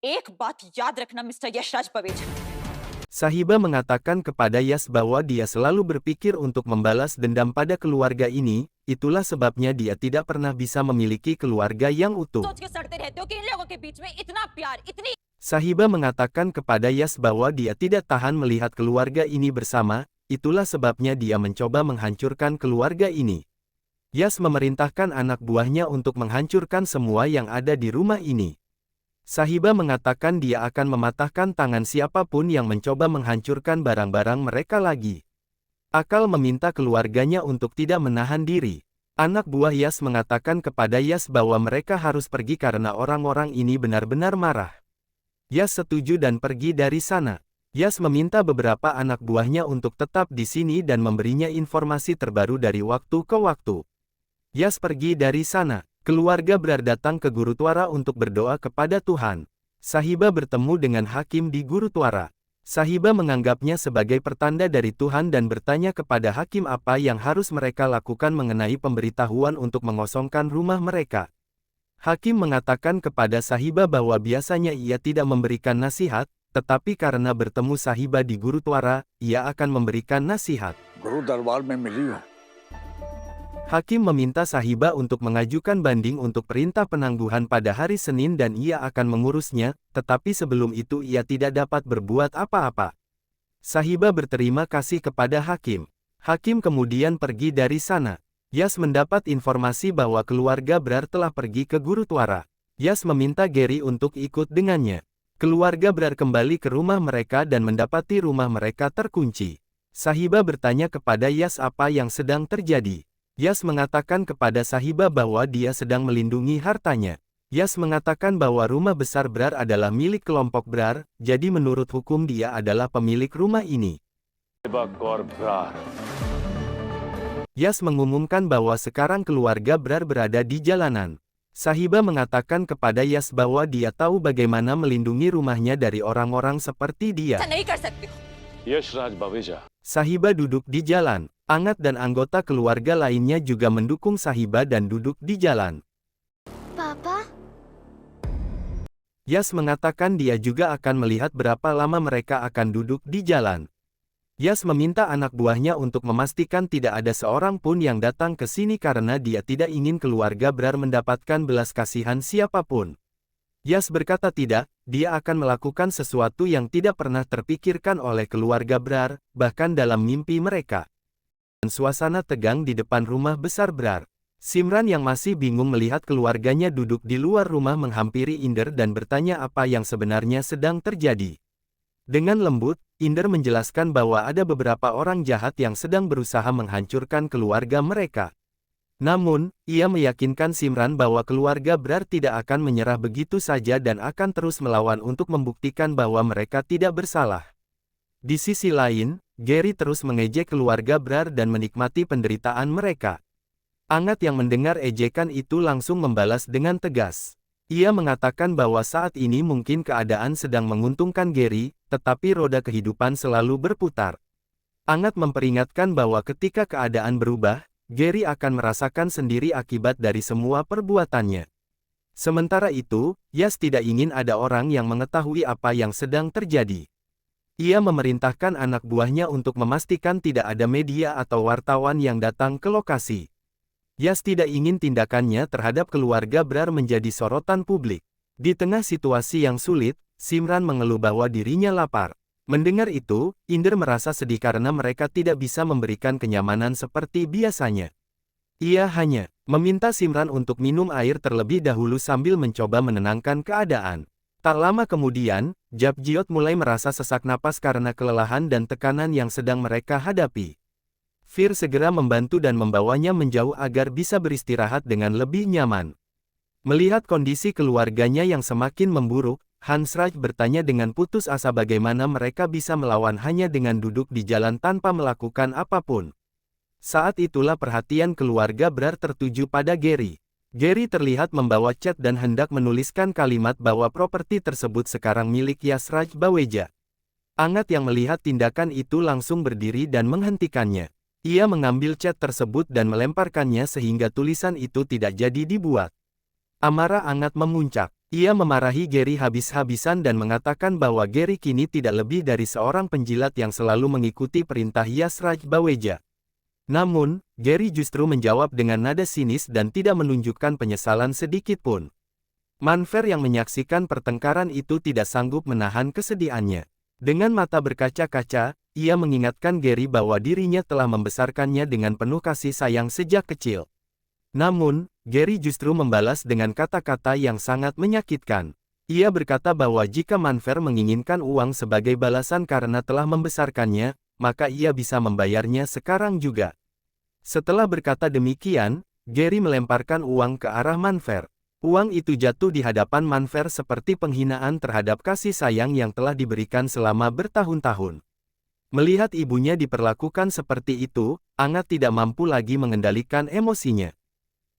एक बात याद रखना mister Yashraj Baweja. Sahiba mengatakan kepada Yas bahwa dia selalu berpikir untuk membalas dendam pada keluarga ini, itulah sebabnya dia tidak pernah bisa memiliki keluarga yang utuh. सोच के सड़ते रहते हो कि इन लोगों के बीच में इतना प्यार, इतनी Sahiba mengatakan kepada Yas bahwa dia tidak tahan melihat keluarga ini bersama, itulah sebabnya dia mencoba menghancurkan keluarga ini. Yas memerintahkan anak buahnya untuk menghancurkan semua yang ada di rumah ini. Sahiba mengatakan dia akan mematahkan tangan siapapun yang mencoba menghancurkan barang-barang mereka lagi. Akal meminta keluarganya untuk tidak menahan diri. Anak buah Yas mengatakan kepada Yas bahwa mereka harus pergi karena orang-orang ini benar-benar marah. Yas setuju dan pergi dari sana. Yas meminta beberapa anak buahnya untuk tetap di sini dan memberinya informasi terbaru dari waktu ke waktu. Yas pergi dari sana. Keluarga Brar datang ke Gurutwara untuk berdoa kepada Tuhan. Sahiba bertemu dengan hakim di Gurutwara. Sahiba menganggapnya sebagai pertanda dari Tuhan dan bertanya kepada hakim apa yang harus mereka lakukan mengenai pemberitahuan untuk mengosongkan rumah mereka. Hakim mengatakan kepada Sahiba bahwa biasanya ia tidak memberikan nasihat, tetapi karena bertemu Sahiba di Gurutwara, ia akan memberikan nasihat. गुरु दरबार में मिली हूँ। Hakim meminta Sahiba untuk mengajukan banding untuk perintah penangguhan pada hari Senin dan ia akan mengurusnya, tetapi sebelum itu ia tidak dapat berbuat apa-apa. Sahiba berterima kasih kepada Hakim. Hakim kemudian pergi dari sana. Yas mendapat informasi bahwa keluarga Brar telah pergi ke Gurutwara. Yas meminta Gary untuk ikut dengannya. Keluarga Brar kembali ke rumah mereka dan mendapati rumah mereka terkunci. Sahiba bertanya kepada Yas apa yang sedang terjadi. Yas mengatakan kepada Sahiba bahwa dia sedang melindungi hartanya. Yas mengatakan bahwa rumah besar Brar adalah milik kelompok Brar, jadi menurut hukum dia adalah pemilik rumah ini. Yas mengumumkan bahwa sekarang keluarga Brar berada di jalanan. Sahiba mengatakan kepada Yas bahwa dia tahu bagaimana melindungi rumahnya dari orang-orang seperti dia. ऐसा नहीं कर सकते हो। यशराज Baweja. Sahiba duduk di jalan. Angat dan anggota keluarga lainnya juga mendukung Sahiba dan duduk di jalan. Papa? Yas mengatakan dia juga akan melihat berapa lama mereka akan duduk di jalan. Yas meminta anak buahnya untuk memastikan tidak ada seorang pun yang datang ke sini karena dia tidak ingin keluarga Brar mendapatkan belas kasihan siapapun. Yas berkata tidak, dia akan melakukan sesuatu yang tidak pernah terpikirkan oleh keluarga Brar, bahkan dalam mimpi mereka. Dan suasana tegang di depan rumah besar Brar. Simran yang masih bingung melihat keluarganya duduk di luar rumah menghampiri Inder dan bertanya apa yang sebenarnya sedang terjadi. Dengan lembut, Inder menjelaskan bahwa ada beberapa orang jahat yang sedang berusaha menghancurkan keluarga mereka. Namun, ia meyakinkan Simran bahwa keluarga Brar tidak akan menyerah begitu saja dan akan terus melawan untuk membuktikan bahwa mereka tidak bersalah. Di sisi lain, Gary terus mengejek keluarga Brar dan menikmati penderitaan mereka. Angat yang mendengar ejekan itu langsung membalas dengan tegas. Ia mengatakan bahwa saat ini mungkin keadaan sedang menguntungkan Gary, tetapi roda kehidupan selalu berputar. Angat memperingatkan bahwa ketika keadaan berubah, Gary akan merasakan sendiri akibat dari semua perbuatannya. Sementara itu, Yas tidak ingin ada orang yang mengetahui apa yang sedang terjadi. Ia memerintahkan anak buahnya untuk memastikan tidak ada media atau wartawan yang datang ke lokasi. Yas tidak ingin tindakannya terhadap keluarga Brar menjadi sorotan publik. Di tengah situasi yang sulit, Simran mengeluh bahwa dirinya lapar. Mendengar itu, Inder merasa sedih karena mereka tidak bisa memberikan kenyamanan seperti biasanya. Ia hanya meminta Simran untuk minum air terlebih dahulu sambil mencoba menenangkan keadaan. Tak lama kemudian, Japjiot mulai merasa sesak napas karena kelelahan dan tekanan yang sedang mereka hadapi. Fir segera membantu dan membawanya menjauh agar bisa beristirahat dengan lebih nyaman. Melihat kondisi keluarganya yang semakin memburuk, Hansraj bertanya dengan putus asa bagaimana mereka bisa melawan hanya dengan duduk di jalan tanpa melakukan apapun. Saat itulah perhatian keluarga Brar tertuju pada Gary. Gary terlihat membawa cat dan hendak menuliskan kalimat bahwa properti tersebut sekarang milik Yasraj Baweja. Angat yang melihat tindakan itu langsung berdiri dan menghentikannya. Ia mengambil cat tersebut dan melemparkannya sehingga tulisan itu tidak jadi dibuat. Amarah Angat memuncak. Ia memarahi Gary habis-habisan dan mengatakan bahwa Gary kini tidak lebih dari seorang penjilat yang selalu mengikuti perintah Yasraj Baweja. Namun, Gary justru menjawab dengan nada sinis dan tidak menunjukkan penyesalan sedikit pun. Manfer yang menyaksikan pertengkaran itu tidak sanggup menahan kesedihannya. Dengan mata berkaca-kaca, ia mengingatkan Gary bahwa dirinya telah membesarkannya dengan penuh kasih sayang sejak kecil. Namun, Gary justru membalas dengan kata-kata yang sangat menyakitkan. Ia berkata bahwa jika Manfer menginginkan uang sebagai balasan karena telah membesarkannya, maka ia bisa membayarnya sekarang juga. Setelah berkata demikian, Gary melemparkan uang ke arah Manfer. Uang itu jatuh di hadapan Manfer seperti penghinaan terhadap kasih sayang yang telah diberikan selama bertahun-tahun. Melihat ibunya diperlakukan seperti itu, Angat tidak mampu lagi mengendalikan emosinya.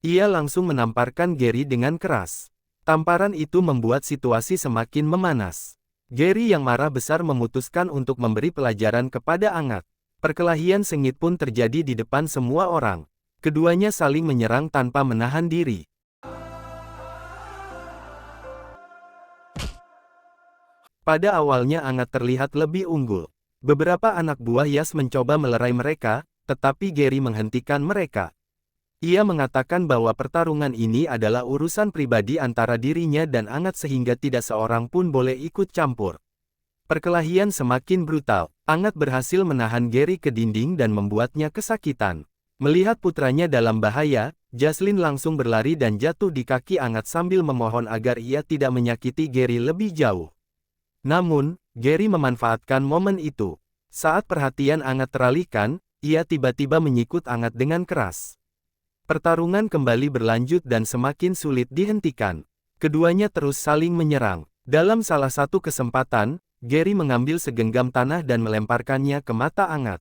Ia langsung menamparkan Gary dengan keras. Tamparan itu membuat situasi semakin memanas. Gary yang marah besar memutuskan untuk memberi pelajaran kepada Angat. Perkelahian sengit pun terjadi di depan semua orang. Keduanya saling menyerang tanpa menahan diri. Pada awalnya Angat terlihat lebih unggul. Beberapa anak buah Yas mencoba melerai mereka, tetapi Gary menghentikan mereka. Ia mengatakan bahwa pertarungan ini adalah urusan pribadi antara dirinya dan Angat sehingga tidak seorang pun boleh ikut campur. Perkelahian semakin brutal. Angat berhasil menahan Gary ke dinding dan membuatnya kesakitan. Melihat putranya dalam bahaya, Jaslyn langsung berlari dan jatuh di kaki Angat sambil memohon agar ia tidak menyakiti Gary lebih jauh. Namun, Gary memanfaatkan momen itu. Saat perhatian Angat teralihkan, ia tiba-tiba menyikut Angat dengan keras. Pertarungan kembali berlanjut dan semakin sulit dihentikan. Keduanya terus saling menyerang. Dalam salah satu kesempatan, Gary mengambil segenggam tanah dan melemparkannya ke mata Angat.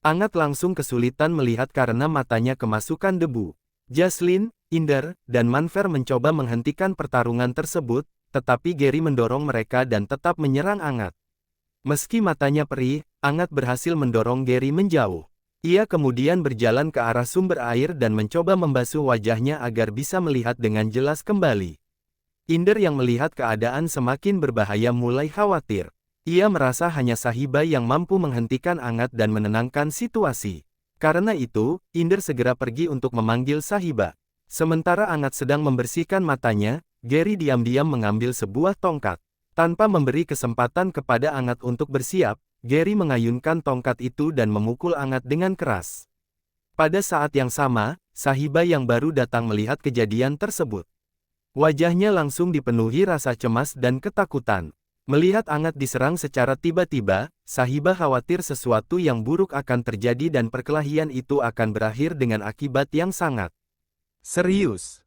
Angat langsung kesulitan melihat karena matanya kemasukan debu. Jaslyn, Inder, dan Manfer mencoba menghentikan pertarungan tersebut, tetapi Gary mendorong mereka dan tetap menyerang Angat. Meski matanya perih, Angat berhasil mendorong Gary menjauh. Ia kemudian berjalan ke arah sumber air dan mencoba membasuh wajahnya agar bisa melihat dengan jelas kembali. Inder yang melihat keadaan semakin berbahaya mulai khawatir. Ia merasa hanya Sahiba yang mampu menghentikan Angat dan menenangkan situasi. Karena itu, Inder segera pergi untuk memanggil Sahiba. Sementara Angat sedang membersihkan matanya, Gary diam-diam mengambil sebuah tongkat. Tanpa memberi kesempatan kepada Angat untuk bersiap, Gary mengayunkan tongkat itu dan memukul Angat dengan keras. Pada saat yang sama, Sahiba yang baru datang melihat kejadian tersebut. Wajahnya langsung dipenuhi rasa cemas dan ketakutan. Melihat Angat diserang secara tiba-tiba, Sahiba khawatir sesuatu yang buruk akan terjadi dan perkelahian itu akan berakhir dengan akibat yang sangat serius.